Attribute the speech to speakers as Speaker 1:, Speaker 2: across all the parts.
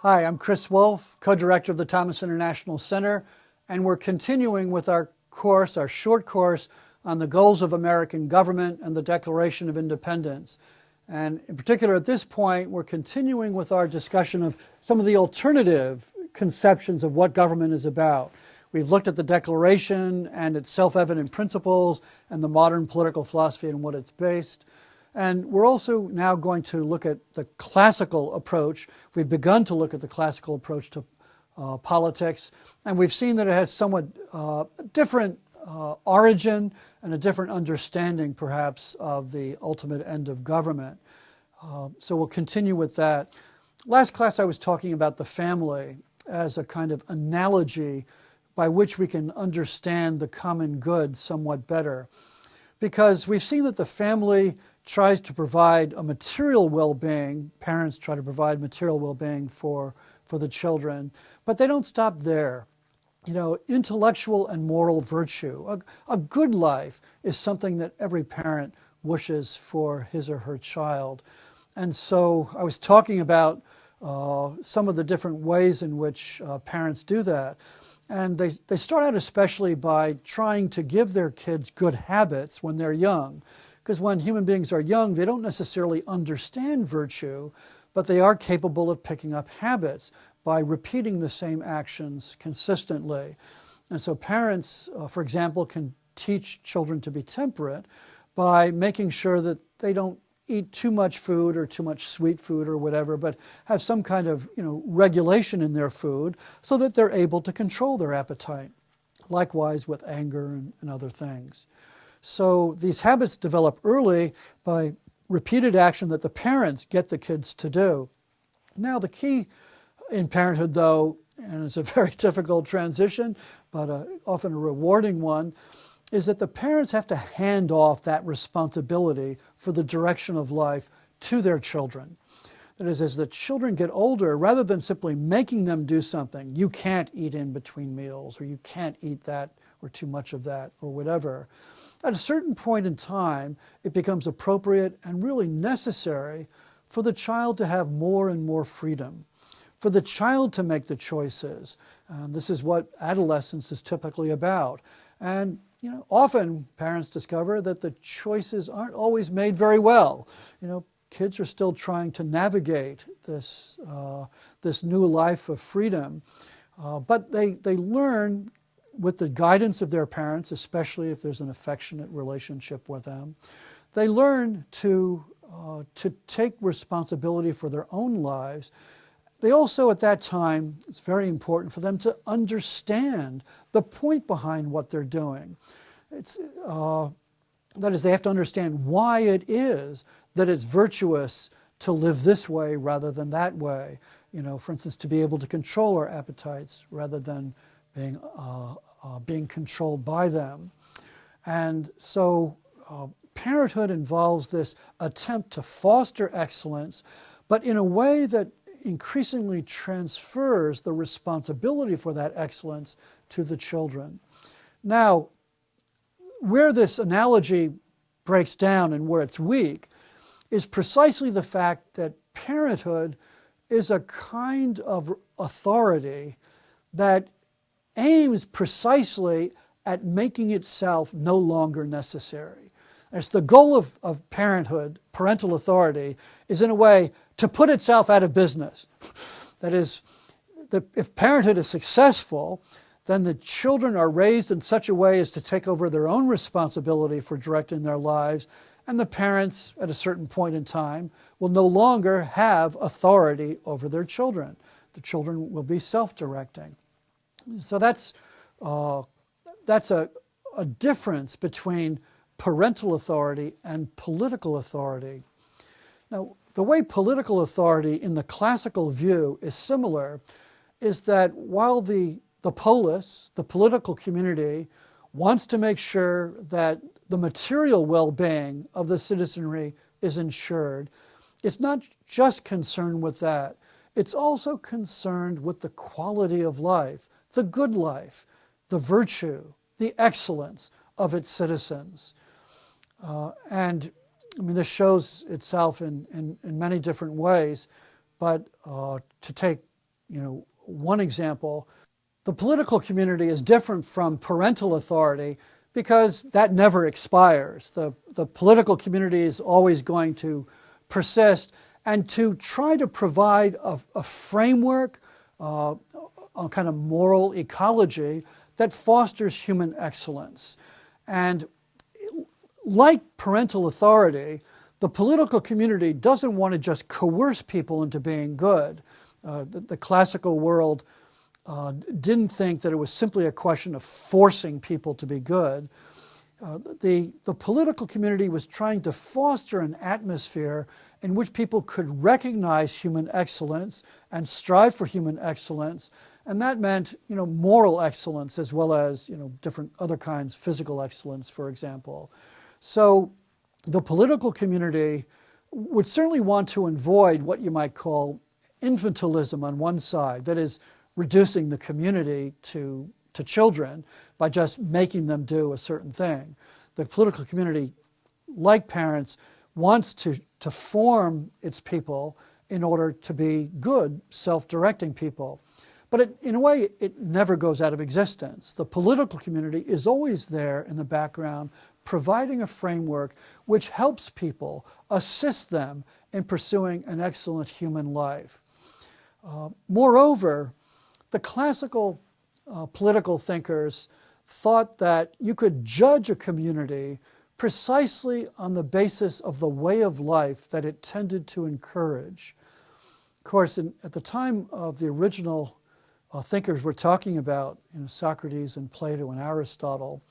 Speaker 1: Hi, I'm Chris Wolfe, co-director of the Thomas International Center, and we're continuing with our course, our short course, on the goals of American government and the Declaration of Independence. And in particular, at this point, we're continuing with our discussion of some of the alternative conceptions of what government is about. We've looked at the Declaration and its self-evident principles and the modern political philosophy and what it's based. And we're also now going to look at the classical approach. We've begun to look at the classical approach to politics, and we've seen that it has somewhat different origin and a different understanding, perhaps, of the ultimate end of government. So we'll continue with that. Last class I was talking about the family as a kind of analogy by which we can understand the common good somewhat better. Because we've seen that the family tries to provide a material well-being. Parents try to provide material well-being for the children, but they don't stop there. You know, intellectual and moral virtue, a good life is something that every parent wishes for his or her child. And so I was talking about some of the different ways in which parents do that. And they start out especially by trying to give their kids good habits when they're young. Because when human beings are young, they don't necessarily understand virtue, but they are capable of picking up habits by repeating the same actions consistently. And so parents, for example, can teach children to be temperate by making sure that they don't eat too much food or too much sweet food or whatever, but have some kind of regulation in their food so that they're able to control their appetite. Likewise with anger and other things. So these habits develop early by repeated action that the parents get the kids to do. Now the key in parenthood, though, and it's a very difficult transition, but often a rewarding one, is that the parents have to hand off that responsibility for the direction of life to their children. That is, as the children get older, rather than simply making them do something, you can't eat in between meals, or you can't eat that, or too much of that, or whatever. At a certain point in time, it becomes appropriate and really necessary for the child to have more and more freedom, for the child to make the choices. This is what adolescence is typically about. And often parents discover that the choices aren't always made very well. Kids are still trying to navigate this new life of freedom, but they learn with the guidance of their parents, especially if there's an affectionate relationship with them. They learn to take responsibility for their own lives. They also, at that time, it's very important for them to understand the point behind what they're doing. That is, they have to understand why it is that it's virtuous to live this way rather than that way. For instance, to be able to control our appetites rather than being controlled by them. And so parenthood involves this attempt to foster excellence, but in a way that increasingly transfers the responsibility for that excellence to the children. Now, where this analogy breaks down and where it's weak is precisely the fact that parenthood is a kind of authority that aims precisely at making itself no longer necessary. It's the goal of parenthood, parental authority, is in a way to put itself out of business. That is, if parenthood is successful, then the children are raised in such a way as to take over their own responsibility for directing their lives, and the parents, at a certain point in time, will no longer have authority over their children. The children will be self-directing. So that's a difference between parental authority and political authority. Now, the way political authority in the classical view is similar is that while the polis, the political community, wants to make sure that the material well-being of the citizenry is ensured, it's not just concerned with that. It's also concerned with the quality of life, the good life, the virtue, the excellence of its citizens. And I mean, this shows itself in many different ways, but to take one example. The political community is different from parental authority because that never expires. The political community is always going to persist, and to try to provide a framework, a kind of moral ecology that fosters human excellence. And like parental authority, the political community doesn't want to just coerce people into being good. The classical world didn't think that it was simply a question of forcing people to be good. The political community was trying to foster an atmosphere in which people could recognize human excellence and strive for human excellence, and that meant, moral excellence as well as, different other kinds, physical excellence, for example. So the political community would certainly want to avoid what you might call infantilism on one side, that is, reducing the community to children by just making them do a certain thing. The political community, like parents, wants to form its people in order to be good, self-directing people. But in a way, it never goes out of existence. The political community is always there in the background, providing a framework which helps people, assists them in pursuing an excellent human life. Moreover, the classical political thinkers thought that you could judge a community precisely on the basis of the way of life that it tended to encourage. Of course, at the time of the original thinkers we're talking about, Socrates and Plato and Aristotle,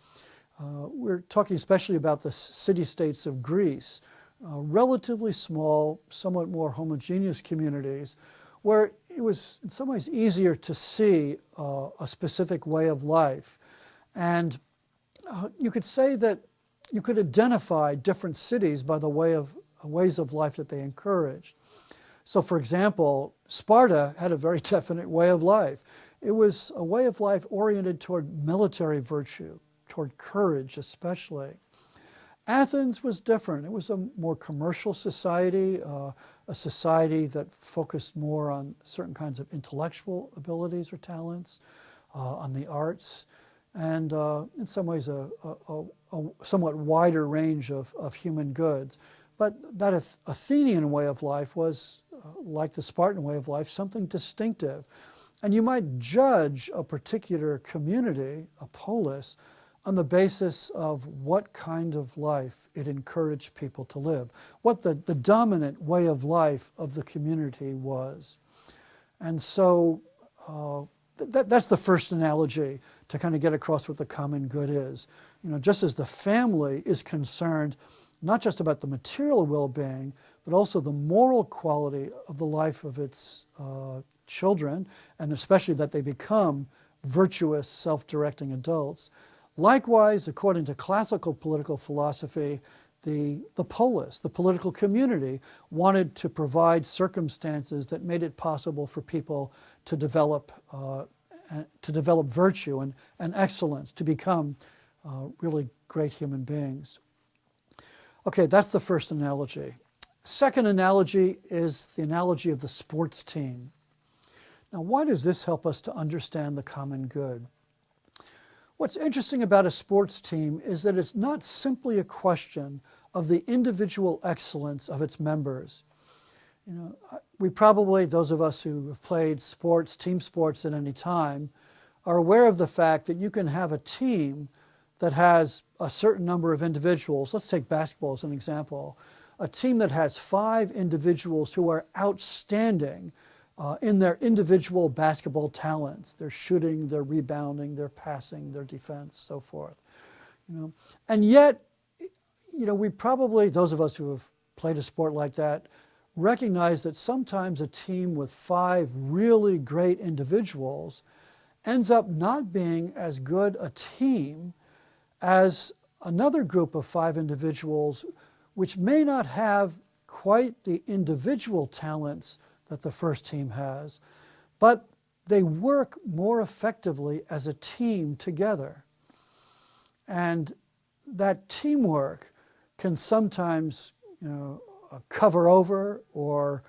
Speaker 1: we're talking especially about the city-states of Greece, relatively small, somewhat more homogeneous communities, where it was in some ways easier to see a specific way of life. And you could say that you could identify different cities by the ways of life that they encouraged. So for example, Sparta had a very definite way of life. It was a way of life oriented toward military virtue, toward courage especially. Athens was different. It was a more commercial society, a society that focused more on certain kinds of intellectual abilities or talents, on the arts, and in some ways a somewhat wider range of human goods. But that Athenian way of life was, like the Spartan way of life, something distinctive. And you might judge a particular community, a polis, on the basis of what kind of life it encouraged people to live, what the dominant way of life of the community was. And so that's the first analogy to kind of get across what the common good is. Just as the family is concerned not just about the material well-being, but also the moral quality of the life of its children, and especially that they become virtuous, self-directing adults. Likewise, according to classical political philosophy, the polis, the political community, wanted to provide circumstances that made it possible for people to develop virtue and excellence, to become really great human beings. Okay, that's the first analogy. Second analogy is the analogy of the sports team. Now, why does this help us to understand the common good? What's interesting about a sports team is that it's not simply a question of the individual excellence of its members. We probably, those of us who have played sports, team sports at any time, are aware of the fact that you can have a team that has a certain number of individuals. Let's take basketball as an example. A team that has 5 individuals who are outstanding in their individual basketball talents, their shooting, their rebounding, their passing, their defense, so forth. And yet, we probably, those of us who have played a sport like that, recognize that sometimes a team with 5 really great individuals ends up not being as good a team as another group of 5 individuals which may not have quite the individual talents that the first team has, but they work more effectively as a team together. And that teamwork can sometimes, cover over or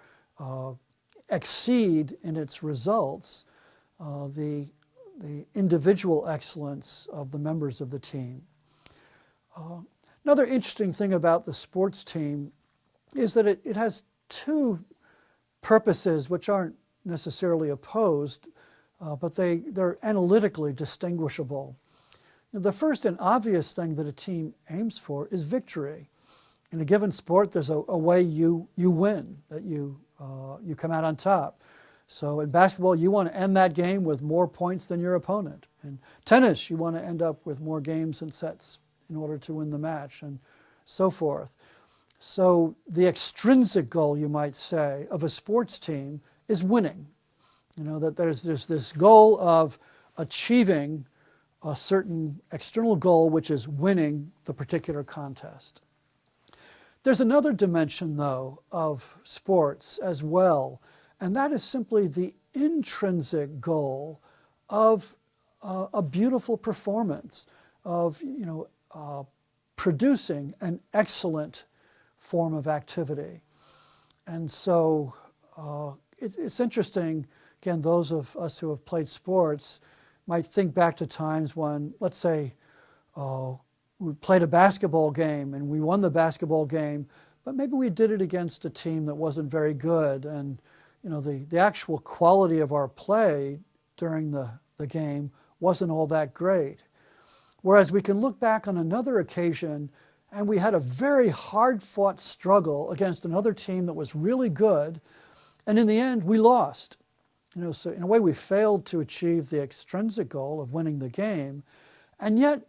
Speaker 1: exceed in its results the individual excellence of the members of the team. Another interesting thing about the sports team is that it has two purposes which aren't necessarily opposed, but they're analytically distinguishable. The first and obvious thing that a team aims for is victory. In a given sport, there's a way you win, that you come out on top. So in basketball, you want to end that game with more points than your opponent. In tennis, you want to end up with more games and sets in order to win the match, and so forth. So the extrinsic goal, you might say, of a sports team is winning. That there's this goal of achieving a certain external goal, which is winning the particular contest. There's another dimension, though, of sports as well, and that is simply the intrinsic goal of a beautiful performance, of producing an excellent form of activity. And so it's interesting, again, those of us who have played sports might think back to times when, let's say, we played a basketball game and we won the basketball game, but maybe we did it against a team that wasn't very good, and the actual quality of our play during the game wasn't all that great. Whereas we can look back on another occasion and we had a very hard-fought struggle against another team that was really good, and in the end we lost. So in a way we failed to achieve the extrinsic goal of winning the game, and yet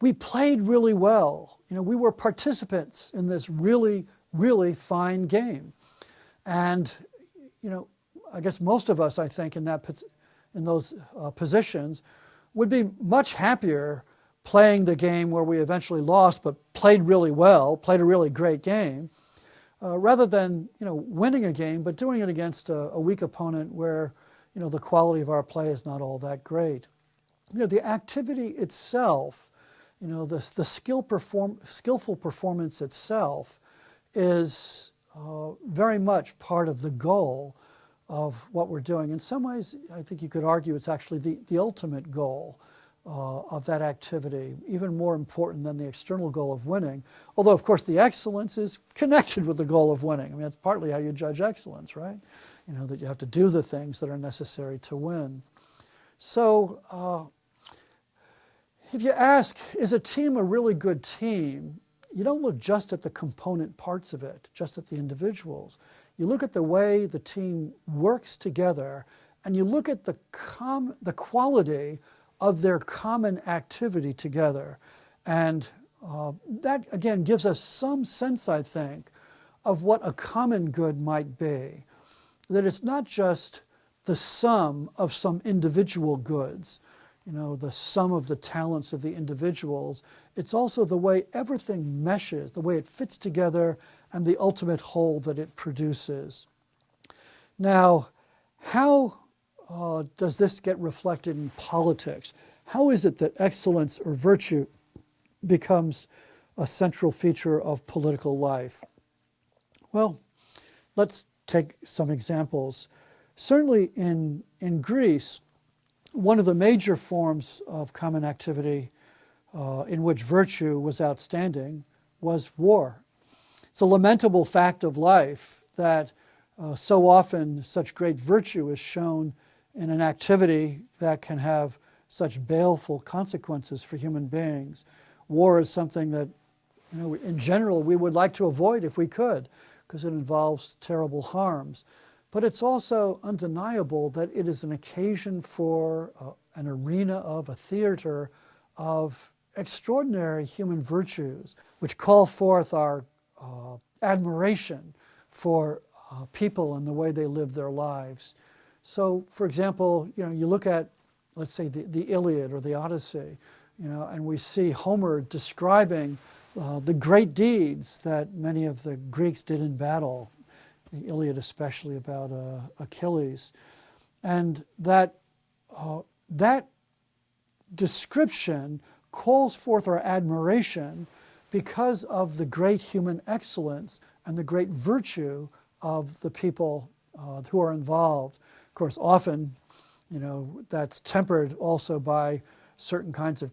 Speaker 1: we played really well. We were participants in this really, really fine game. And I guess most of us, I think, in those positions would be much happier playing the game where we eventually lost but played really well, played a really great game, rather than winning a game but doing it against a weak opponent where the quality of our play is not all that great. The activity itself, the skillful performance itself is very much part of the goal of what we're doing. In some ways, I think you could argue it's actually the ultimate goal of that activity, even more important than the external goal of winning. Although, of course, the excellence is connected with the goal of winning. That's partly how you judge excellence, right? That you have to do the things that are necessary to win. So, if you ask, is a team a really good team? You don't look just at the component parts of it, just at the individuals. You look at the way the team works together, and you look at the quality of their common activity together. And that, again, gives us some sense, I think, of what a common good might be. That it's not just the sum of some individual goods, the sum of the talents of the individuals. It's also the way everything meshes, the way it fits together, and the ultimate whole that it produces. Now, how does this get reflected in politics? How is it that excellence or virtue becomes a central feature of political life? Well, let's take some examples. Certainly in Greece, one of the major forms of common activity in which virtue was outstanding was war. It's a lamentable fact of life that so often such great virtue is shown in an activity that can have such baleful consequences for human beings. War is something that, in general, we would like to avoid if we could, because it involves terrible harms. But it's also undeniable that it is an occasion for an arena of a theater of extraordinary human virtues, which call forth our admiration for people and the way they live their lives. So, for example, you look at, let's say, the Iliad or the Odyssey, and we see Homer describing the great deeds that many of the Greeks did in battle, the Iliad especially about Achilles. And that description calls forth our admiration because of the great human excellence and the great virtue of the people who are involved. Of course, often, that's tempered also by certain kinds of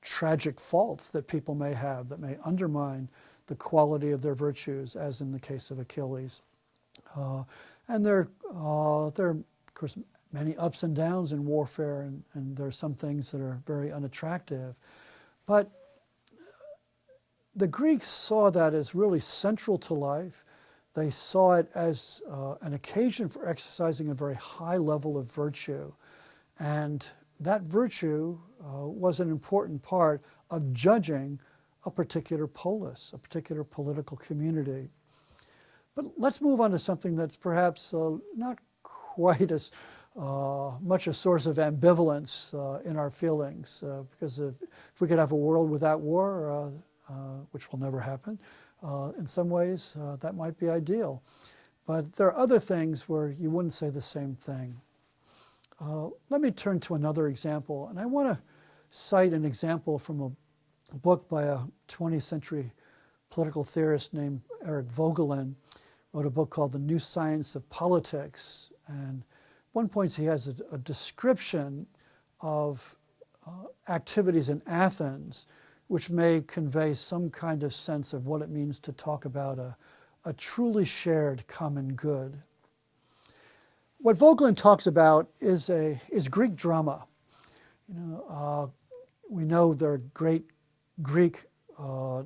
Speaker 1: tragic faults that people may have that may undermine the quality of their virtues, as in the case of Achilles. And there are, of course, many ups and downs in warfare, and there are some things that are very unattractive. But the Greeks saw that as really central to life. They saw it as an occasion for exercising a very high level of virtue. And that virtue was an important part of judging a particular polis, a particular political community. But let's move on to something that's perhaps not quite as much a source of ambivalence in our feelings, because if we could have a world without war, which will never happen, in some ways that might be ideal. But there are other things where you wouldn't say the same thing. Let me turn to another example, and I want to cite an example from a book by a 20th century political theorist named Eric Voegelin. Wrote a book called The New Science of Politics, and at one point he has a description of activities in Athens which may convey some kind of sense of what it means to talk about a truly shared common good. What Voegelin talks about is Greek drama. We know there are great Greek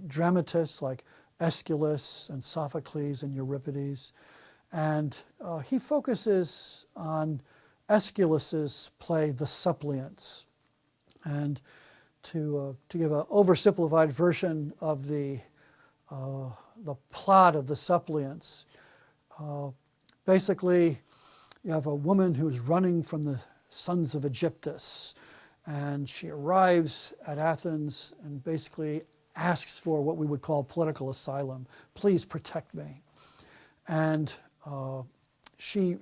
Speaker 1: dramatists like Aeschylus and Sophocles and Euripides, and he focuses on Aeschylus's play The Suppliants. And to give an oversimplified version of the plot of The Suppliants, basically you have a woman who's running from the sons of Aegyptus, and she arrives at Athens and basically asks for what we would call political asylum. Please protect me. And she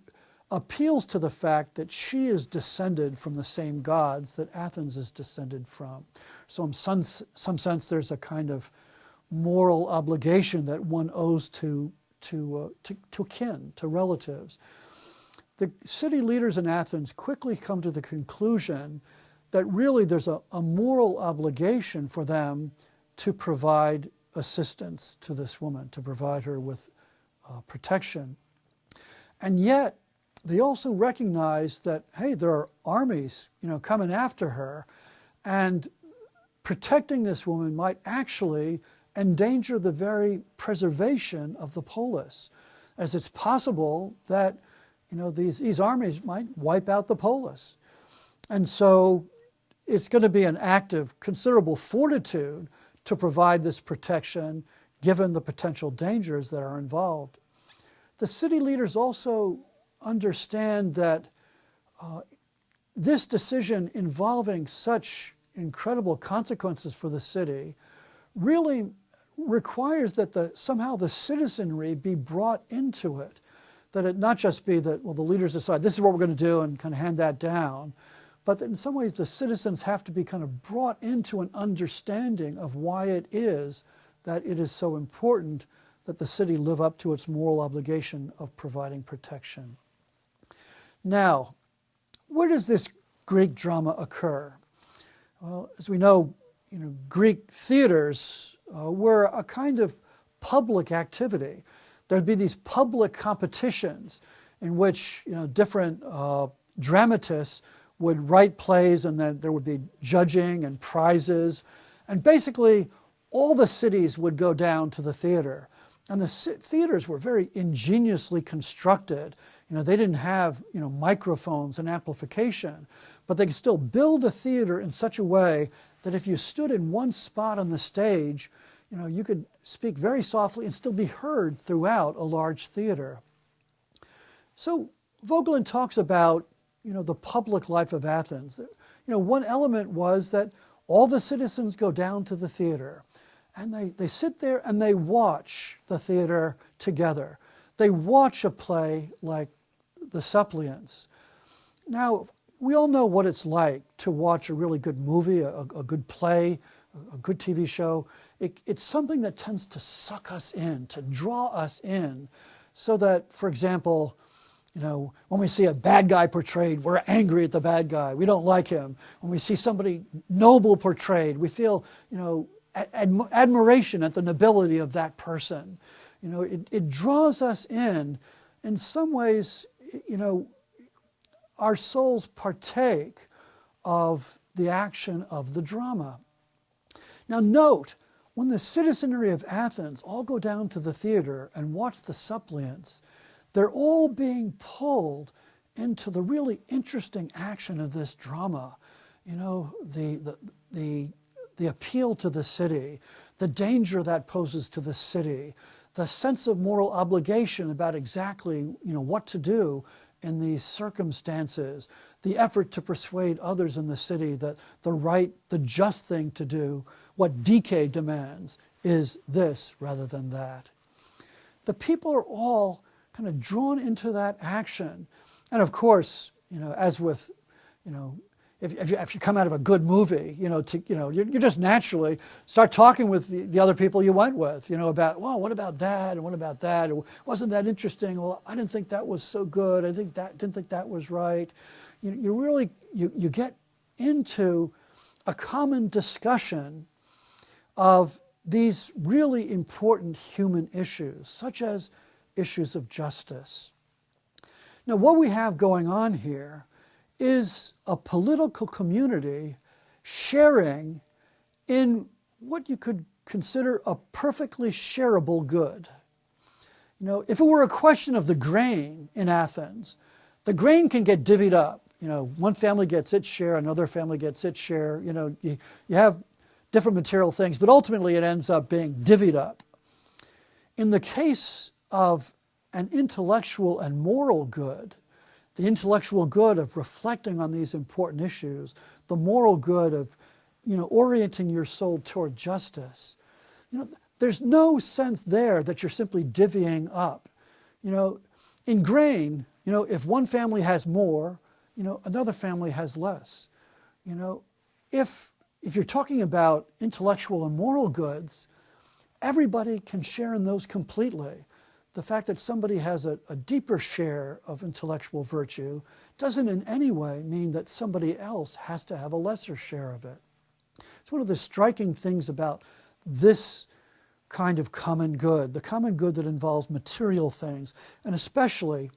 Speaker 1: appeals to the fact that she is descended from the same gods that Athens is descended from. So in some sense, there's a kind of moral obligation that one owes to kin, to relatives. The city leaders in Athens quickly come to the conclusion that really there's a moral obligation for them to provide assistance to this woman, to provide her with protection. And yet, they also recognize that, hey, there are armies, coming after her, and protecting this woman might actually endanger the very preservation of the polis, as it's possible that, these armies might wipe out the polis. And so it's going to be an act of considerable fortitude to provide this protection, given the potential dangers that are involved. The city leaders also understand that this decision involving such incredible consequences for the city really requires that somehow the citizenry be brought into it, that it not just be that, well, the leaders decide this is what we're going to do and kind of hand that down, but that in some ways the citizens have to be kind of brought into an understanding of why it is that it is so important that the city live up to its moral obligation of providing protection. Now, where does this Greek drama occur? Well, as we know, Greek theaters were a kind of public activity. There'd be these public competitions in which different dramatists would write plays, and then there would be judging and prizes. And basically, all the cities would go down to the theater. And the theaters were very ingeniously constructed. They didn't have microphones and amplification, but they could still build a theater in such a way that if you stood in one spot on the stage, you could speak very softly and still be heard throughout a large theater. So Voegelin talks about the public life of Athens. One element was that all the citizens go down to the theater, and they sit there and they watch the theater together. They watch a play like The Suppliants. Now, we all know what it's like to watch a really good movie, a good play, a good TV show. It's something that tends to suck us in, to draw us in, so that, for example, when we see a bad guy portrayed, we're angry at the bad guy. We don't like him. When we see somebody noble portrayed, we feel, admiration at the nobility of that person. It draws us in some ways, our souls partake of the action of the drama. Now note, when the citizenry of Athens all go down to the theater and watch the suppliants, they're all being pulled into the really interesting action of this drama. The appeal to the city, the danger that poses to the city, the sense of moral obligation about exactly what to do in these circumstances, the effort to persuade others in the city that the just thing to do, what decay demands, is this rather than that. The people are all kind of drawn into that action. And of course, as with, if you come out of a good movie, you just naturally start talking with the other people you went with, about, well, what about that, and what about that? Or, wasn't that interesting? Well, I didn't think that was so good. Didn't think that was right. You get into a common discussion of these really important human issues, such as issues of justice. Now, what we have going on here is a political community sharing in what you could consider a perfectly shareable good. If it were a question of the grain in Athens, the grain can get divvied up. One family gets its share, another family gets its share. You have different material things, but ultimately it ends up being divvied up. In the case of an intellectual and moral good, the intellectual good of reflecting on these important issues, the moral good of, orienting your soul toward justice, there's no sense there that you're simply divvying up. In grain, if one family has more, another family has less. If you're talking about intellectual and moral goods, everybody can share in those completely. The fact that somebody has a deeper share of intellectual virtue doesn't in any way mean that somebody else has to have a lesser share of it. It's one of the striking things about this kind of common good, the common good that involves material things, and especially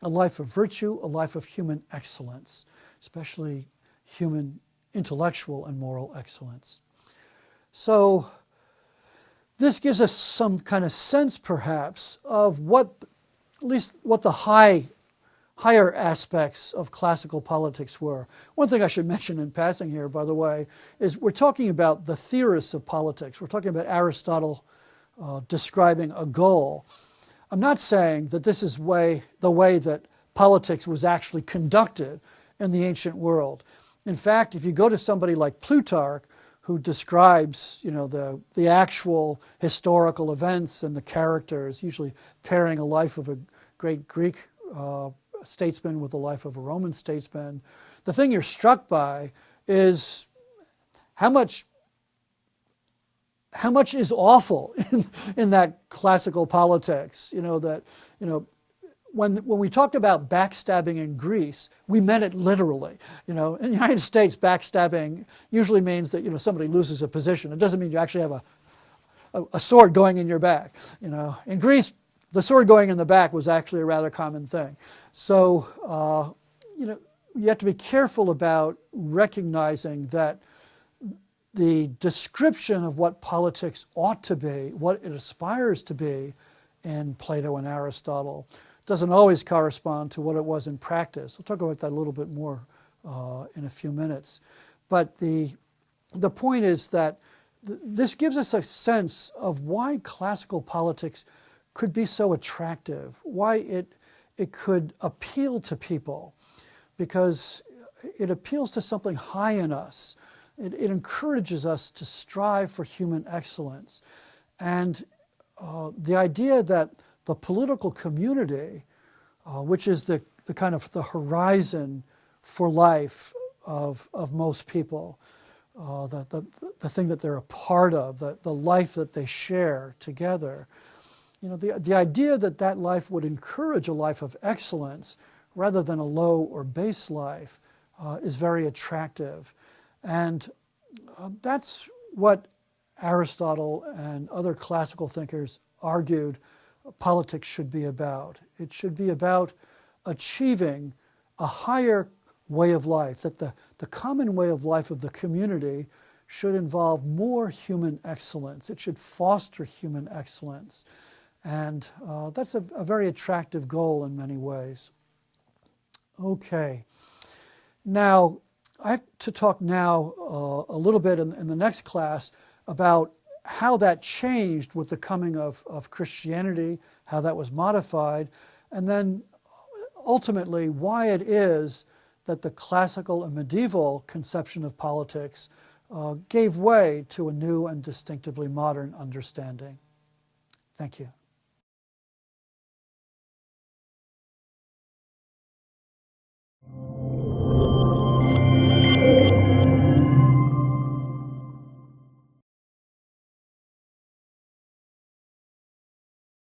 Speaker 1: a life of virtue, a life of human excellence, especially human intellectual and moral excellence. So this gives us some kind of sense, perhaps, of at least what the higher aspects of classical politics were. One thing I should mention in passing here, by the way, is we're talking about the theorists of politics. We're talking about Aristotle describing a goal. I'm not saying that this is the way that politics was actually conducted in the ancient world. In fact, if you go to somebody like Plutarch, who describes, the actual historical events and the characters, usually pairing a life of a great Greek statesman with the life of a Roman statesman, the thing you're struck by is how much is awful in that classical politics. When we talked about backstabbing in Greece, we meant it literally. In the United States, backstabbing usually means that somebody loses a position. It doesn't mean you actually have a sword going in your back. In Greece, the sword going in the back was actually a rather common thing. So you have to be careful about recognizing that the description of what politics ought to be, what it aspires to be in Plato and Aristotle, doesn't always correspond to what it was in practice. We'll talk about that a little bit more in a few minutes. But the point is that this gives us a sense of why classical politics could be so attractive, why it could appeal to people, because it appeals to something high in us. It encourages us to strive for human excellence. And the idea that the political community, which is the kind of the horizon for life of most people, the thing that they're a part of, the life that they share together, the idea that that life would encourage a life of excellence rather than a low or base life is very attractive. And that's what Aristotle and other classical thinkers argued politics should be about. It should be about achieving a higher way of life, that the common way of life of the community should involve more human excellence. It should foster human excellence. And that's a very attractive goal in many ways. Okay. Now, I have to talk now a little bit in the next class about how that changed with the coming of Christianity, how that was modified, and then ultimately why it is that the classical and medieval conception of politics gave way to a new and distinctively modern understanding. Thank you.